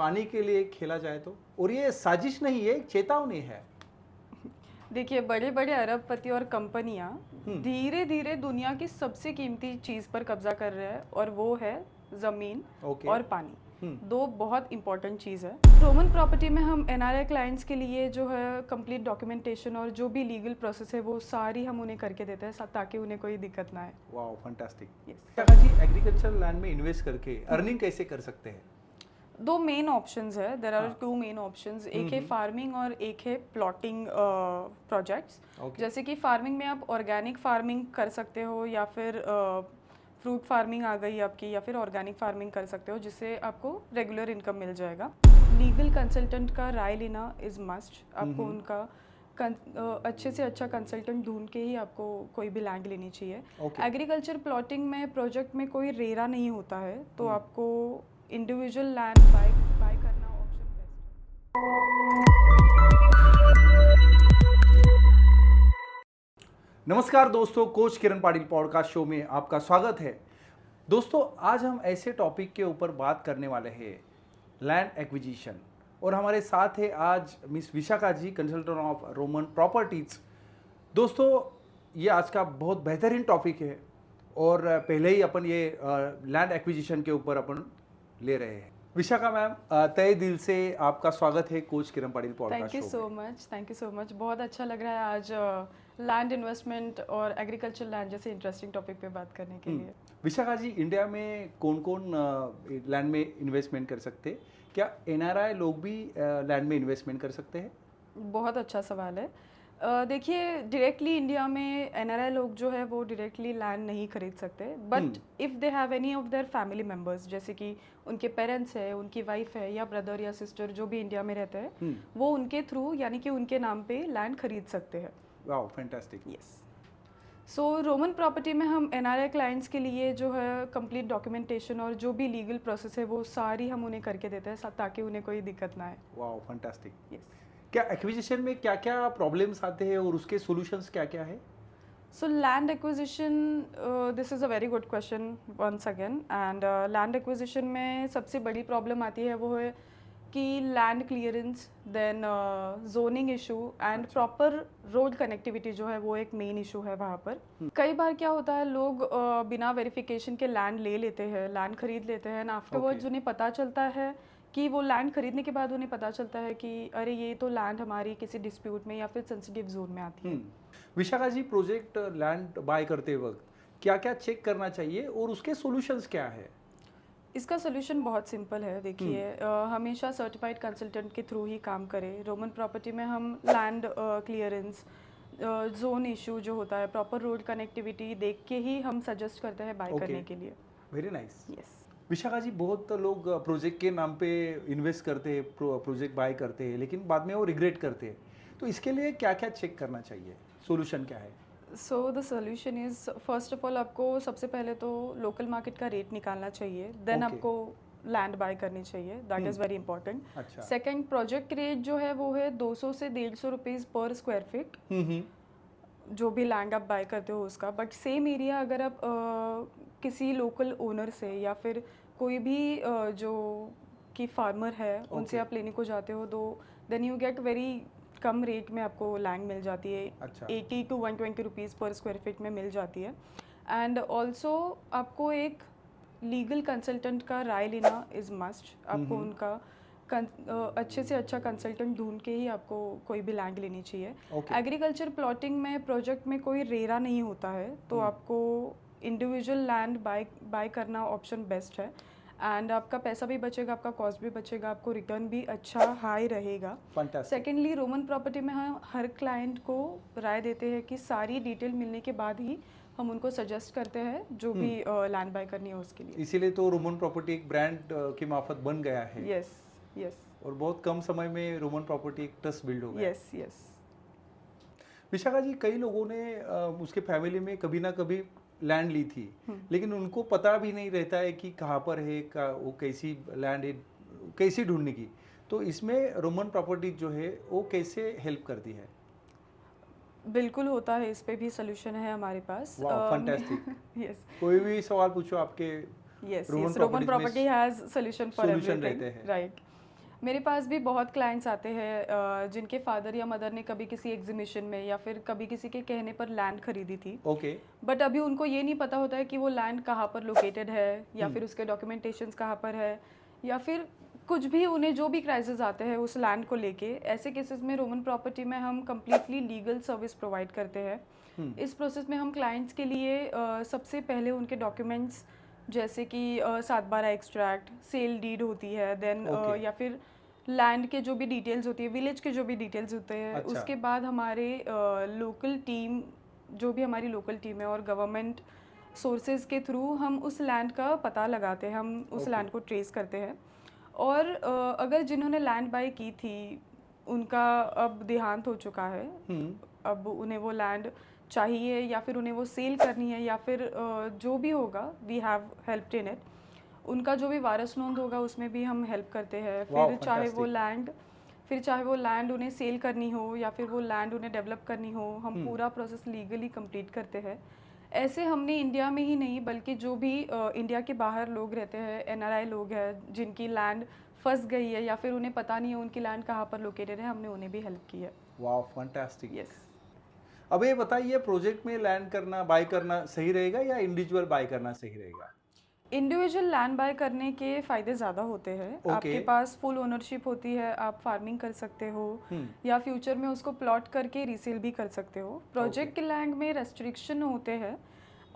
पानी के लिए खेला जाए तो, और ये साजिश नहीं है, एक चेतावनी है। देखिए, बड़े बड़े अरबपति और कंपनियां धीरे धीरे दुनिया की सबसे कीमती चीज पर कब्जा कर रहे हैं, और वो है जमीन और पानी। दो बहुत इंपॉर्टेंट चीज़ है। रोमन प्रॉपर्टी में हम एनआरआई क्लाइंट्स के लिए जो है कंप्लीट डॉक्यूमेंटेशन और जो भी लीगल प्रोसेस है वो सारी हम उन्हें करके देते हैं ताकि उन्हें कोई दिक्कत ना आए। Wow, fantastic. यस जी, एग्रीकल्चर लैंड में इन्वेस्ट करके अर्निंग कैसे कर सकते हैं? दो मेन ऑप्शंस है, there are two main options. एक है फार्मिंग और एक है प्लॉटिंग प्रोजेक्ट्स। जैसे कि फार्मिंग में आप ऑर्गेनिक फार्मिंग कर सकते हो, या फिर फ्रूट फार्मिंग आ गई आपकी, या फिर ऑर्गेनिक फार्मिंग कर सकते हो, जिससे आपको रेगुलर इनकम मिल जाएगा। लीगल कंसल्टेंट का राय लेना इज़ मस्ट। आपको उनका अच्छे से अच्छा कंसल्टेंट ढूंढ के ही आपको कोई भी लैंड लेनी चाहिए। एग्रीकल्चर प्लॉटिंग में प्रोजेक्ट में कोई रेरा नहीं होता है, तो आपको इंडिविजुअल लैंड बाय करना ऑप्शन बेस्ट है। नमस्कार दोस्तों, कोच किरण पाटिल पॉडकास्ट शो में आपका स्वागत है। दोस्तों, आज हम ऐसे टॉपिक के ऊपर बात करने वाले हैं, लैंड एक्विजिशन। और हमारे साथ है आज miss Vishakha ji, consultant of Roman properties. दोस्तों, ये आज का बहुत बेहतरीन टॉपिक है, और पहले ही अपन ये लैंड एक्विजिशन के ऊपर अपन ले रहे हैं। विशाखा मैम, तहे दिल से आपका स्वागत है कोच किरण पाटिल पॉडकास्ट शो में। Thank you so much. बहुत अच्छा लग रहा है आज लैंड इन्वेस्टमेंट और एग्रीकल्चर लैंड जैसे इंटरेस्टिंग टॉपिक पे बात करने के लिए। विशाखा जी, इंडिया में कौन कौन लैंड में इन्वेस्टमेंट कर सकते हैं? क्या एनआरआई लोग भी लैंड में इन्वेस्टमेंट कर सकते हैं? बहुत अच्छा सवाल है। देखिए, डायरेक्टली इंडिया में एनआरआई लोग जो है वो डायरेक्टली लैंड नहीं खरीद सकते, but if they have any of their family members, जैसे कि उनके पेरेंट्स है, उनकी वाइफ है, या ब्रदर या सिस्टर जो भी इंडिया में रहते हैं, वो उनके थ्रू यानी कि उनके नाम पे लैंड खरीद सकते हैं। Wow, fantastic. यस। सो रोमन प्रॉपर्टी में हम एनआरआई क्लाइंट्स के लिए जो है कंप्लीट डॉक्यूमेंटेशन और जो भी लीगल प्रोसेस है वो सारी हम उन्हें करके देते हैं ताकि उन्हें कोई दिक्कत ना आए। Wow, fantastic. यस। क्या एक्विजिशन में क्या क्या प्रॉब्लम्स आते हैं और उसके सॉल्यूशंस क्या क्या है? So land acquisition, this is a very good question once again, and land acquisition में सबसे बड़ी प्रॉब्लम आती है वो है कि land clearance, then zoning issue and proper road connectivity जो है वो एक मेन इशू है वहाँ पर। कई बार क्या होता है, लोग बिना वेरिफिकेशन के लैंड ले लेते हैं, लैंड खरीद लेते हैं, एंड आफ्टरवर्ड्स उन्हें पता चलता है कि वो लैंड खरीदने के बाद उन्हें पता चलता है कि अरे ये तो लैंड हमारी किसी डिस्प्यूट में या फिर सेंसिटिव जोन में आती है। Vishakha ji, project land bye करते वक्त क्या क्या चेक करना चाहिए और उसके सॉल्यूशंस क्या है? इसका सोल्यूशन बहुत सिंपल है। देखिए, हमेशा सर्टिफाइड कंसल्टेंट के थ्रू ही काम करें। रोमन प्रॉपर्टी में हम लैंड क्लियरेंस, जोन इशू जो होता है, प्रॉपर रोड कनेक्टिविटी देख के ही हम सजेस्ट करते हैं बाय करने के लिए। Very nice. Yes. Vishakha ji, बहुत लोग प्रोजेक्ट के नाम पे इन्वेस्ट करते हैं, प्रोजेक्ट बाय करते हैं, लेकिन बाद में वो रिग्रेट करते हैं। तो इसके लिए क्या क्या चेक करना चाहिए, सॉल्यूशन क्या है? So the solution is, first of all आपको सबसे पहले तो लोकल मार्केट का रेट निकालना चाहिए, देन आपको लैंड बाय करनी चाहिए, दैट इज़ वेरी इंपॉर्टेंट। अच्छा। सेकेंड, प्रोजेक्ट रेट जो है वो है 200 से 150 रुपीज़ पर स्क्वायर फीट, जो भी लैंड आप बाय करते हो उसका। बट सेम एरिया अगर आप किसी लोकल ओनर से या फिर कोई भी जो कि फार्मर है उनसे आप लेने को जाते हो, तो देन यू गेट वेरी कम रेट में आपको लैंड मिल जाती है। अच्छा। 80 to 120 रुपीज़ पर स्क्वायर फीट में मिल जाती है। एंड ऑल्सो आपको एक लीगल कंसल्टेंट का राय लेना इज़ मस्ट। आपको उनका अच्छे से अच्छा कंसल्टेंट ढूंढ के ही आपको कोई भी लैंड लेनी चाहिए। एग्रीकल्चर प्लॉटिंग में प्रोजेक्ट में कोई रेरा नहीं होता है, तो आपको इंडिविजुअल लैंड बाय करना ऑप्शन बेस्ट है, एंड आपका पैसा भी बचेगा, आपका कॉस्ट भी बचेगा, आपको रिटर्न भी अच्छा हाई रहेगा। सेकेंडली, रोमन प्रॉपर्टी में हम हर क्लाइंट को राय देते हैं कि सारी डिटेल मिलने के बाद ही हम उनको सजेस्ट करते हैं जो भी लैंड बाय करनी है उसके लिए। इसीलिए तो रोमन प्रॉपर्टी एक ब्रांड की मार्फत बन गया है। Yes yes. और बहुत कम समय में रोमन प्रॉपर्टी एक ट्रस्ट बिल्ड हो गया। Yes yes. विशाखा जी, कई लोगों ने उसके फैमिली में कभी ना कभी लैंड ली थी, लेकिन उनको पता भी नहीं रहता है कि कहाँ पर है, वो कैसी लैंड है, कैसी ढूंढने की। तो इसमें रोमन प्रॉपर्टी जो है वो कैसे हेल्प करती है? बिल्कुल होता है, इस पे भी सोल्यूशन है हमारे पास। फैंटास्टिक। यस। कोई भी सवाल पूछो आपके yes, Roman property has solution for everything, right. मेरे पास भी बहुत क्लाइंट्स आते हैं जिनके फादर या मदर ने कभी किसी एग्जीबिशन में या फिर कभी किसी के कहने पर लैंड खरीदी थी, ओके। बट अभी उनको ये नहीं पता होता है कि वो लैंड कहाँ पर लोकेटेड है या फिर उसके डॉक्यूमेंटेशंस कहाँ पर है, या फिर कुछ भी उन्हें जो भी क्राइसिस आते हैं उस लैंड को लेके। ऐसे केसेस में रोमन प्रॉपर्टी में हम कम्प्लीटली लीगल सर्विस प्रोवाइड करते हैं। इस प्रोसेस में हम क्लाइंट्स के लिए सबसे पहले उनके डॉक्यूमेंट्स जैसे कि 7/12 एक्सट्रैक्ट, सेल डीड होती है, देन Okay. या फिर लैंड के जो भी डिटेल्स होती है, विलेज के जो भी डिटेल्स होते हैं, अच्छा। उसके बाद हमारे लोकल टीम, जो भी हमारी लोकल टीम है और गवर्नमेंट सोर्सेज के थ्रू हम उस लैंड का पता लगाते हैं, हम उस Okay. लैंड को ट्रेस करते हैं। और अगर जिन्होंने लैंड बाय की थी उनका अब देहांत हो चुका है, अब उन्हें वो लैंड चाहिए या फिर उन्हें वो सेल करनी है या फिर जो भी होगा, we have helped in it. उनका जो भी वारस नोंद होगा उसमें भी हम हेल्प करते हैं। Wow, फिर चाहे वो fantastic. लैंड उन्हें सेल करनी हो या फिर वो लैंड उन्हें डेवलप करनी हो, हम पूरा प्रोसेस लीगली कंप्लीट करते हैं। ऐसे हमने इंडिया में ही नहीं बल्कि जो भी इंडिया के बाहर लोग रहते हैं, एनआरआई लोग हैं जिनकी लैंड फंस गई है या फिर उन्हें पता नहीं है उनकी लैंड कहाँ पर लोकेटेड है, हमने उन्हें भी हेल्प की है। वाह, फैंटास्टिक। यस। अब ये बताइए, प्रोजेक्ट में लैंड करना, बाय करना सही रहेगा या इंडिविजुअल बाय करना सही रहेगा? इंडिविजुअल लैंड बाय करने के फ़ायदे ज़्यादा होते हैं। Okay. आपके पास फुल ओनरशिप होती है, आप फार्मिंग कर सकते हो या फ्यूचर में उसको प्लॉट करके रीसेल भी कर सकते हो। प्रोजेक्ट के लैंड में रेस्ट्रिक्शन होते हैं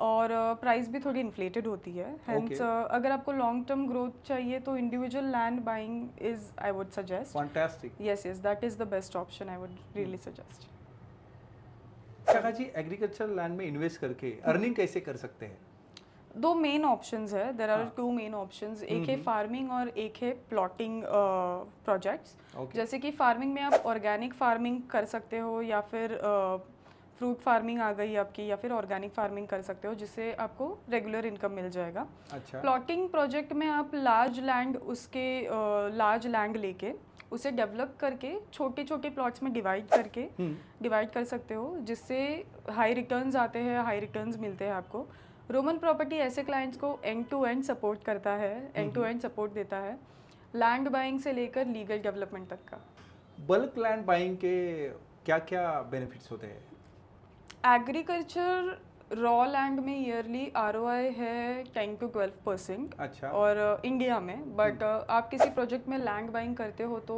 और प्राइस भी थोड़ी इन्फ्लेटेड होती है। हेंस अगर आपको लॉन्ग टर्म ग्रोथ चाहिए तो individual land buying is, I would suggest. Fantastic. Yes, that is the best option, I would really suggest. Shakha ji, agriculture land में इन्वेस्ट करके अर्निंग कैसे कर सकते हैं? दो मेन ऑप्शंस है, there are two main options. एक है फार्मिंग और एक है प्लॉटिंग प्रोजेक्ट्स। जैसे कि फार्मिंग में आप ऑर्गेनिक फार्मिंग कर सकते हो या फिर फ्रूट फार्मिंग आ गई आपकी, या फिर ऑर्गेनिक फार्मिंग कर सकते हो जिससे आपको रेगुलर इनकम मिल जाएगा। अच्छा। प्लॉटिंग प्रोजेक्ट में आप लार्ज लैंड लेके उसे डेवलप करके छोटे छोटे प्लॉट्स में डिवाइड कर सकते हो, जिससे हाई रिटर्न्स आते हैं, हाई रिटर्न्स मिलते हैं आपको। रोमन प्रॉपर्टी ऐसे क्लाइंट्स को एंड टू एंड सपोर्ट करता है, एंड टू एंड सपोर्ट देता है, लैंड बाइंग से लेकर लीगल डेवलपमेंट तक का। बल्क लैंड बाइंग के क्या क्या बेनिफिट्स होते हैं? एग्रीकल्चर रॉ लैंड में ईयरली आरओआई है 10 to 12%। अच्छा। और इंडिया में, बट आप किसी प्रोजेक्ट में लैंड बाइंग करते हो तो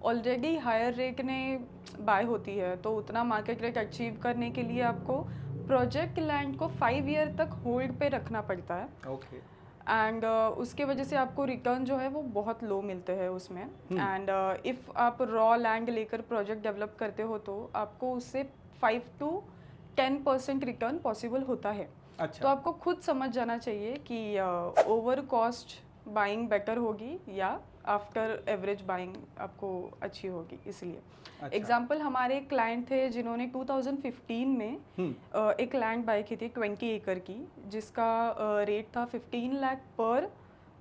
ऑलरेडी हायर रेट ने बाय होती है, तो उतना मार्केट रेट अचीव करने के लिए आपको प्रोजेक्ट लैंड को 5 ईयर तक होल्ड पे रखना पड़ता है। ओके। एंड उसके वजह से आपको रिटर्न जो है वो बहुत लो मिलते हैं उसमें। एंड इफ़ आप रॉ लैंड लेकर प्रोजेक्ट डेवलप करते हो तो आपको उससे 5 to 10% रिटर्न पॉसिबल होता है। अच्छा। तो आपको खुद समझ जाना चाहिए कि ओवर कॉस्ट बाइंग बेटर होगी या आफ्टर एवरेज बाइंग आपको अच्छी होगी, इसलिए। अच्छा। एग्जाम्पल, हमारे एक क्लाइंट थे जिन्होंने 2015 में एक लैंड बाय की थी 20 एकड़ की, जिसका रेट था 15 लाख पर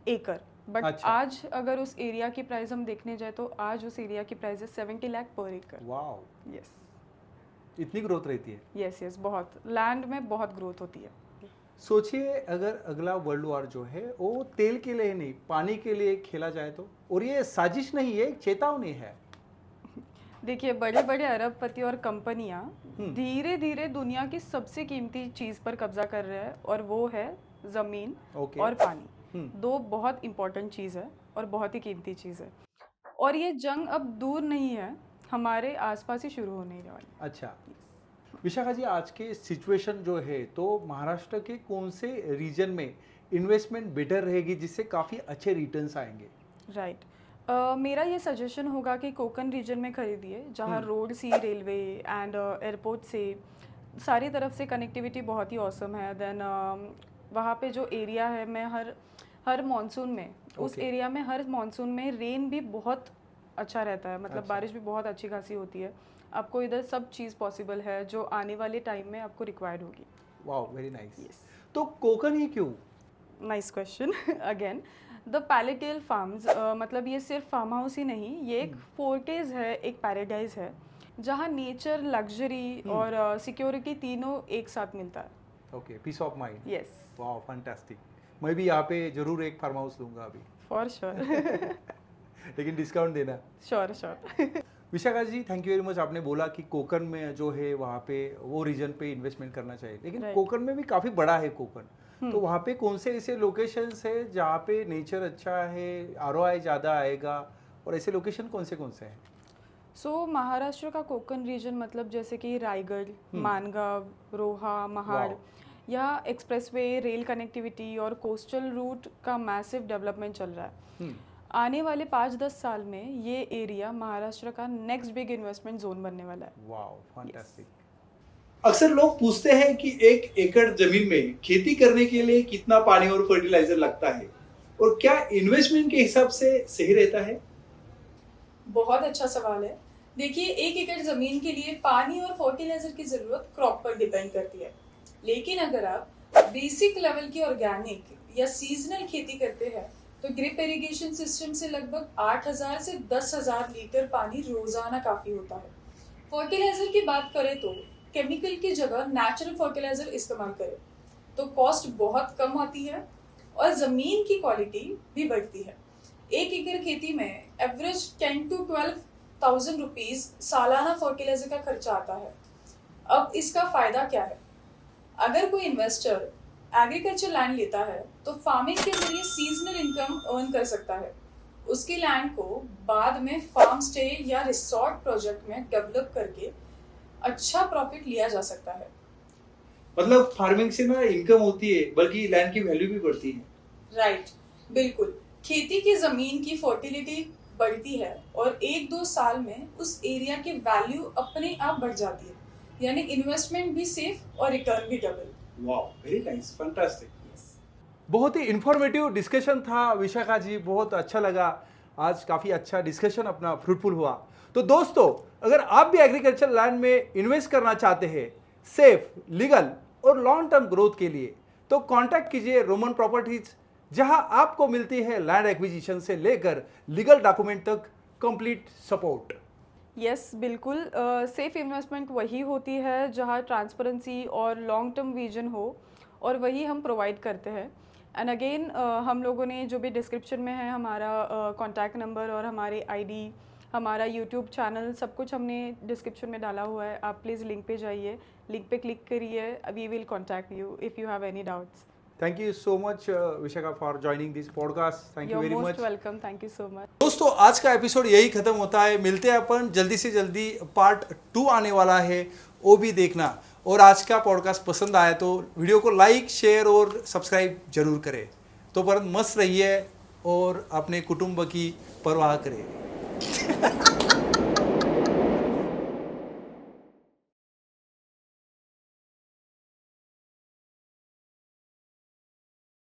एकड़। बट अच्छा। आज अगर उस एरिया की प्राइस हम देखने जाए तो आज उस एरिया की प्राइस है 70 लाख पर एकड़। वाओ, यस इतनी ग्रोथ रहती है? यस, बहुत लैंड में बहुत ग्रोथ होती है। सोचिए, अगर अगला वर्ल्ड वॉर जो है वो तेल के लिए नहीं, पानी के लिए खेला जाए तो? और ये साजिश नहीं है, एक चेतावनी है। देखिए, बड़े बड़े अरबपति और कंपनियां धीरे धीरे दुनिया की सबसे कीमती चीज पर कब्जा कर रहे हैं, और वो है जमीन और पानी। दो बहुत इंपॉर्टेंट चीज है और बहुत ही कीमती चीज है, और ये जंग अब दूर नहीं है, हमारे आसपास ही शुरू होने वाली। अच्छा विशाखा जी, आज के सिचुएशन जो है तो महाराष्ट्र के कौन से रीजन में इन्वेस्टमेंट बेटर रहेगी जिससे काफ़ी अच्छे रिटर्न्स आएंगे? राइट। मेरा ये सजेशन होगा कि कोकन रीजन में खरीदिए, जहाँ road, sea, railway and airport से सारी तरफ से कनेक्टिविटी बहुत ही औसम है। देन वहाँ पे जो एरिया है, मैं हर मॉनसून में उस एरिया में हर मॉनसून में रेन भी बहुत अच्छा रहता है, मतलब बारिश भी बहुत अच्छी खासी होती है। आपको इधर सब चीज़ पॉसिबल है जो आने वाले टाइम में आपको रिक्वायर्ड होगी। Wow, very nice. तो कोकन ही क्यों? Nice question again. The palatial farms, मतलब ये सिर्फ फार्म हाउस ही नहीं, ये एक फोर्टेज है, एक पैराडाइज है, जहाँ नेचर, लग्जरी और सिक्योरिटी तीनों एक साथ मिलता है। Okay, peace of mind. Yes. Wow, fantastic. मैं भी यहाँ पे जरूर एक फार्म हाउस लूँगा अभी। For sure. लेकिन डिस्काउंट देना। Sure sure. Vishakha ji, thank you very much. आपने बोला कि कोकन में जो है वहाँ पे वो रीजन पे इन्वेस्टमेंट करना चाहिए, लेकिन Right. कोकन में भी काफ़ी बड़ा है कोकन, तो वहाँ पे कौन से ऐसे लोकेशंस है जहाँ पे नेचर अच्छा है, आरओआई ज़्यादा आएगा, और ऐसे लोकेशन कौन से हैं? सो महाराष्ट्र का कोकण रीजन मतलब जैसे कि रायगढ़, मानगांव, रोहा, महाड़, Wow. या एक्सप्रेसवे, रेल कनेक्टिविटी और कोस्टल रूट का मैसिव डेवलपमेंट चल रहा है। आने वाले 5-10 साल में ये एरिया महाराष्ट्र का नेक्स्ट बिग इन्वेस्टमेंट जोन बनने वाला है। Wow, fantastic. अक्सर लोग पूछते हैं कि 1 एकड़ जमीन में खेती करने के लिए कितना पानी और फर्टिलाइजर लगता है, और क्या इन्वेस्टमेंट के हिसाब से सही रहता है? बहुत अच्छा सवाल है। देखिए, 1 एकड़ जमीन के लिए पानी और फर्टिलाइजर की जरूरत क्रॉप पर डिपेंड करती है, लेकिन अगर आप बेसिक लेवल की ऑर्गेनिक या सीजनल खेती करते हैं तो ड्रिप इरिगेशन सिस्टम से लगभग 8,000 से 10,000 लीटर पानी रोजाना काफी होता है। फर्टिलाइजर की बात करें तो केमिकल की जगह नेचुरल फर्टिलाइजर इस्तेमाल करें तो कॉस्ट बहुत कम आती है और जमीन की क्वालिटी भी बढ़ती है। 1 एकड़ खेती में एवरेज 10 to 12,000 रुपीज सालाना फर्टिलाइजर का खर्चा आता है। अब इसका फायदा क्या है? अगर कोई इन्वेस्टर एग्रीकल्चर लैंड लेता है तो फार्मिंग के जरिए सीजनल इनकम अर्न कर सकता है। उसके लैंड को बाद में फार्म स्टे या रिसोर्ट प्रोजेक्ट में डेवलप करके अच्छा प्रॉफिट लिया जा सकता है। मतलब फार्मिंग से ना इनकम होती है, बल्कि लैंड की वैल्यू भी बढ़ती है। राइट, बिल्कुल। खेती की जमीन की फर्टिलिटी बढ़ती है और 1-2 साल में उस एरिया की वैल्यू अपने आप बढ़ जाती है, यानी इन्वेस्टमेंट भी सेफ और रिटर्न भी double. Wow, very nice, fantastic. बहुत ही इंफॉर्मेटिव डिस्कशन था विशाखा जी, बहुत अच्छा लगा। आज काफ़ी अच्छा डिस्कशन अपना फ्रूटफुल हुआ। तो दोस्तों, अगर आप भी एग्रीकल्चर लैंड में इन्वेस्ट करना चाहते हैं सेफ, लीगल और लॉन्ग टर्म ग्रोथ के लिए, तो कांटेक्ट कीजिए रोमन प्रॉपर्टीज, जहां आपको मिलती है लैंड एक्विजिशन से लेकर लीगल डॉक्यूमेंट तक कंप्लीट सपोर्ट। यस, बिल्कुल। सेफ इन्वेस्टमेंट वही होती है जहाँ ट्रांसपेरेंसी और लॉन्ग टर्म विजन हो, और वही हम प्रोवाइड करते हैं। एंड अगेन हम लोगों ने जो भी डिस्क्रिप्शन में है हमारा कॉन्टैक्ट नंबर और हमारे आईडी, हमारा यूट्यूब चैनल, सब कुछ हमने डिस्क्रिप्शन में डाला हुआ है। आप प्लीज़ लिंक पे जाइए, लिंक पे क्लिक करिए, we will contact you if you have any doubts. Thank you so much Vishakha for joining this podcast. Thank you you very most much. Welcome, thank you so much. दोस्तों, आज का episode यही खत्म होता है। मिलते हैं अपन जल्दी से जल्दी, पार्ट 2 आने वाला है, वो भी देखना। और आज का पॉडकास्ट पसंद आया तो वीडियो को लाइक, शेयर और सब्सक्राइब जरूर करें। तो पर मस्त रहिए और अपने कुटुंब की परवाह करें।